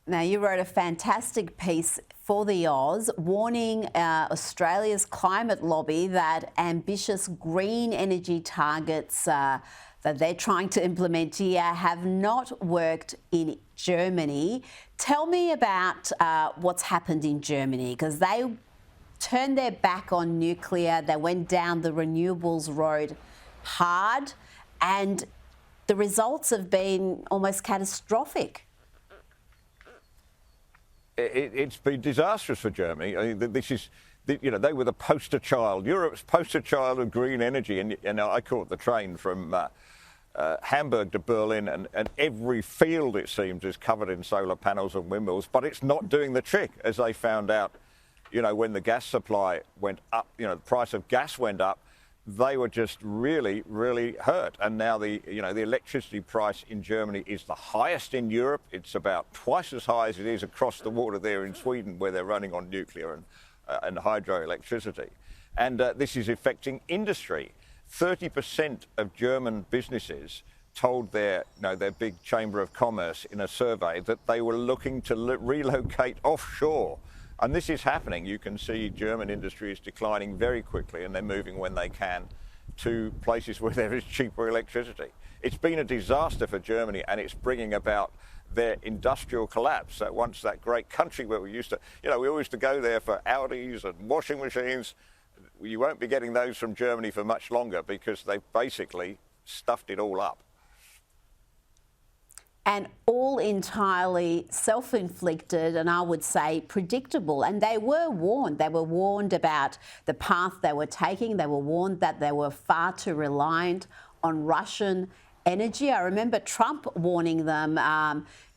Now, you wrote a fantastic piece for the Oz warning Australia's climate lobby that ambitious green energy targets that they're trying to implement here have not worked in Germany. Tell me about what's happened in Germany, because they turned their back on nuclear. They went down the renewables road hard, and the results have been almost catastrophic. It's been disastrous for Germany. I mean, this is, you know, they were the poster child, Europe's poster child of green energy. And I caught the train from Hamburg to Berlin, and every field, it seems, is covered in solar panels and windmills. But it's not doing the trick, as they found out, you know, when the gas supply went up, you know, the price of gas went up. They were just really, really hurt. And now the electricity price in Germany is the highest in Europe. It's about twice as high as it is across the water there in Sweden, where they're running on nuclear and hydroelectricity. And this is affecting industry. 30% of German businesses told their big Chamber of Commerce in a survey that they were looking to relocate offshore. And this is happening. You can see German industry is declining very quickly, and they're moving when they can to places where there is cheaper electricity. It's been a disaster for Germany, and it's bringing about their industrial collapse. So once that great country where we used to, we always used to go there for Audis and washing machines. You won't be getting those from Germany for much longer, because they've basically stuffed it all up. And all entirely self-inflicted, and I would say predictable. And they were warned. They were warned about the path they were taking. They were warned that they were far too reliant on Russian energy. I remember Trump warning them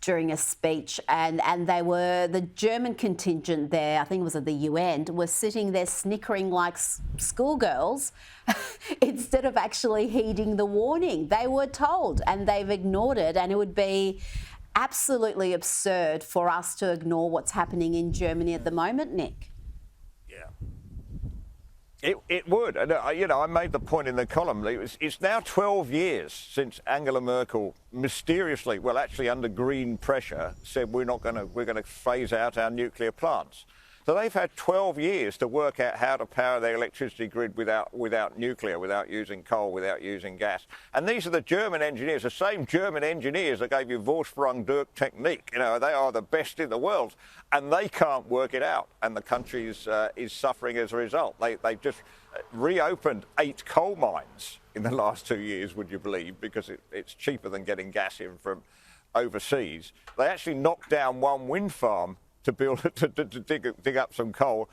during a speech, and the German contingent there, I think it was at the UN, were sitting there snickering like schoolgirls instead of actually heeding the warning. They were told, and they've ignored it, and it would be absolutely absurd for us to ignore what's happening in Germany at the moment, Nick. It would. And, I made the point in the column. It's now 12 years since Angela Merkel mysteriously, well, actually under green pressure, said we're going to phase out our nuclear plants. So they've had 12 years to work out how to power their electricity grid without nuclear, without using coal, without using gas. And these are the German engineers, the same German engineers that gave you Vorsprung durch Technik. They are the best in the world, and they can't work it out. And the country is suffering as a result. They've just reopened 8 coal mines in the last 2 years, would you believe, because it's cheaper than getting gas in from overseas. They actually knocked down 1 wind farm to dig up some coal.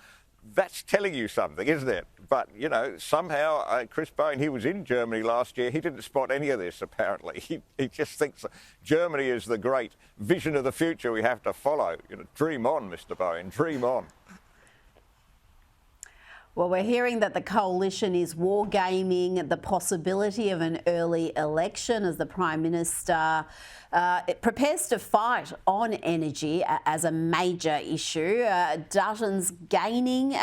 That's telling you something, isn't it? But, somehow Chris Bowen, he was in Germany last year. He didn't spot any of this, apparently. He just thinks Germany is the great vision of the future we have to follow. Dream on, Mr. Bowen, dream on. Well, we're hearing that the coalition is wargaming the possibility of an early election as the Prime Minister prepares to fight on energy as a major issue. Dutton's gaining.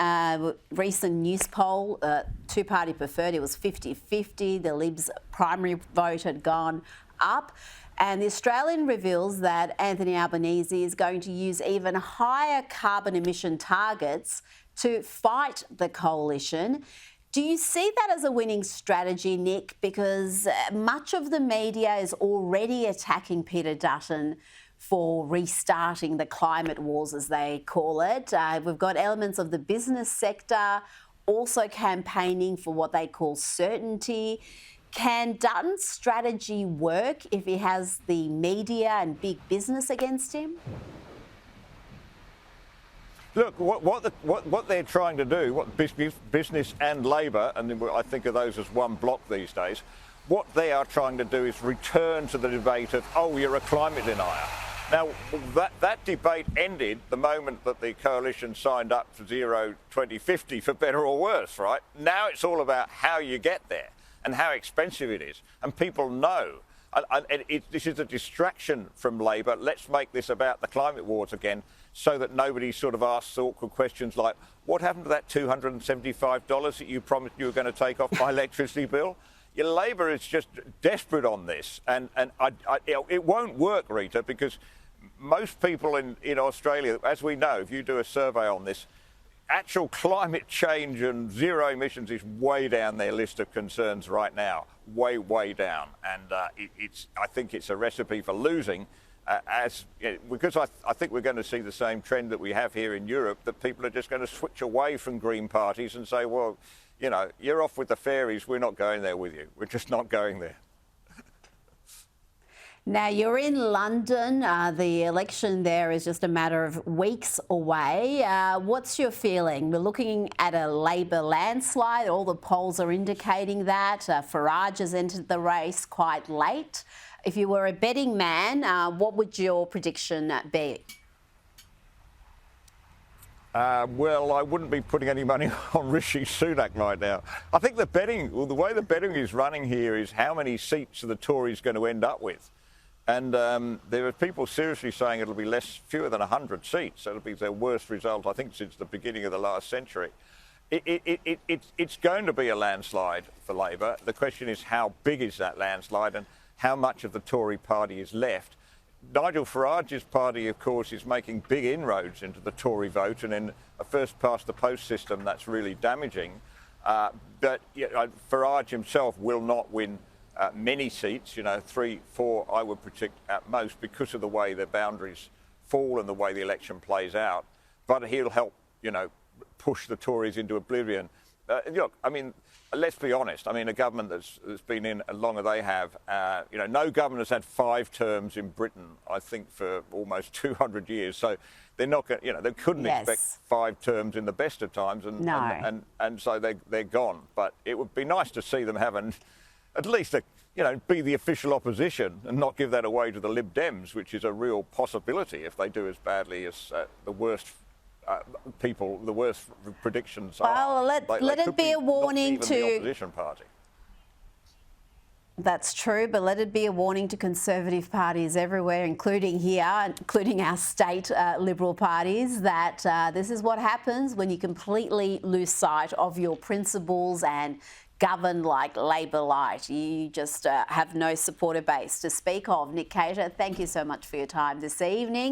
Recent news poll, two-party preferred, it was 50-50. The Libs' primary vote had gone up. And the Australian reveals that Anthony Albanese is going to use even higher carbon emission targets to fight the coalition. Do you see that as a winning strategy, Nick? Because much of the media is already attacking Peter Dutton for restarting the climate wars, as they call it. We've got elements of the business sector also campaigning for what they call certainty. Can Dutton's strategy work if he has the media and big business against him? Look, what they're trying to do, what business and Labor, and I think of those as one block these days, what they are trying to do is return to the debate of, oh, you're a climate denier. Now, that debate ended the moment that the coalition signed up to Zero 2050, for better or worse, right? Now it's all about how you get there and how expensive it is. And people know. This is a distraction from Labor. Let's make this about the climate wars again, so that nobody sort of asks awkward questions like, what happened to that $275 that you promised you were going to take off my electricity bill? Your Labor is just desperate on this. And it won't work, Rita, because most people in Australia, as we know, if you do a survey on this, actual climate change and zero emissions is way down their list of concerns right now, way down. And I think it's a recipe for losing, because I think we're going to see the same trend that we have here in Europe, that people are just going to switch away from green parties and say, well, you know, you're off with the fairies, we're not going there with you. We're just not going there. Now, you're in London. The election there is just a matter of weeks away. What's your feeling? We're looking at a Labor landslide. All the polls are indicating that. Farage has entered the race quite late. If you were a betting man, what would your prediction be? Well, I wouldn't be putting any money on Rishi Sunak right now. I think the way the betting is running here is how many seats are the Tories going to end up with. And there are people seriously saying it'll be fewer than 100 seats. It'll be their worst result, I think, since the beginning of the last century. It's going to be a landslide for Labor. The question is, how big is that landslide and how much of the Tory party is left? Nigel Farage's party, of course, is making big inroads into the Tory vote, and in a first-past-the-post system, that's really damaging. But Farage himself will not win many seats, 3, 4, I would predict at most, because of the way the boundaries fall and the way the election plays out. But he'll help, push the Tories into oblivion. Look, I mean, let's be honest. I mean, a government that's been in as long as they have, no government has had 5 terms in Britain, I think, for almost 200 years. So they're not going, they couldn't expect 5 terms in the best of times, and so they're gone. But it would be nice to see them having at least be the official opposition and not give that away to the Lib Dems, which is a real possibility if they do as badly as the worst the worst predictions are. Well, let it be a warning to the opposition party. That's true, but let it be a warning to Conservative parties everywhere, including here, including our state Liberal parties, that this is what happens when you completely lose sight of your principles and govern like Labor light. You just have no supporter base to speak of. Nick Cater, thank you so much for your time this evening.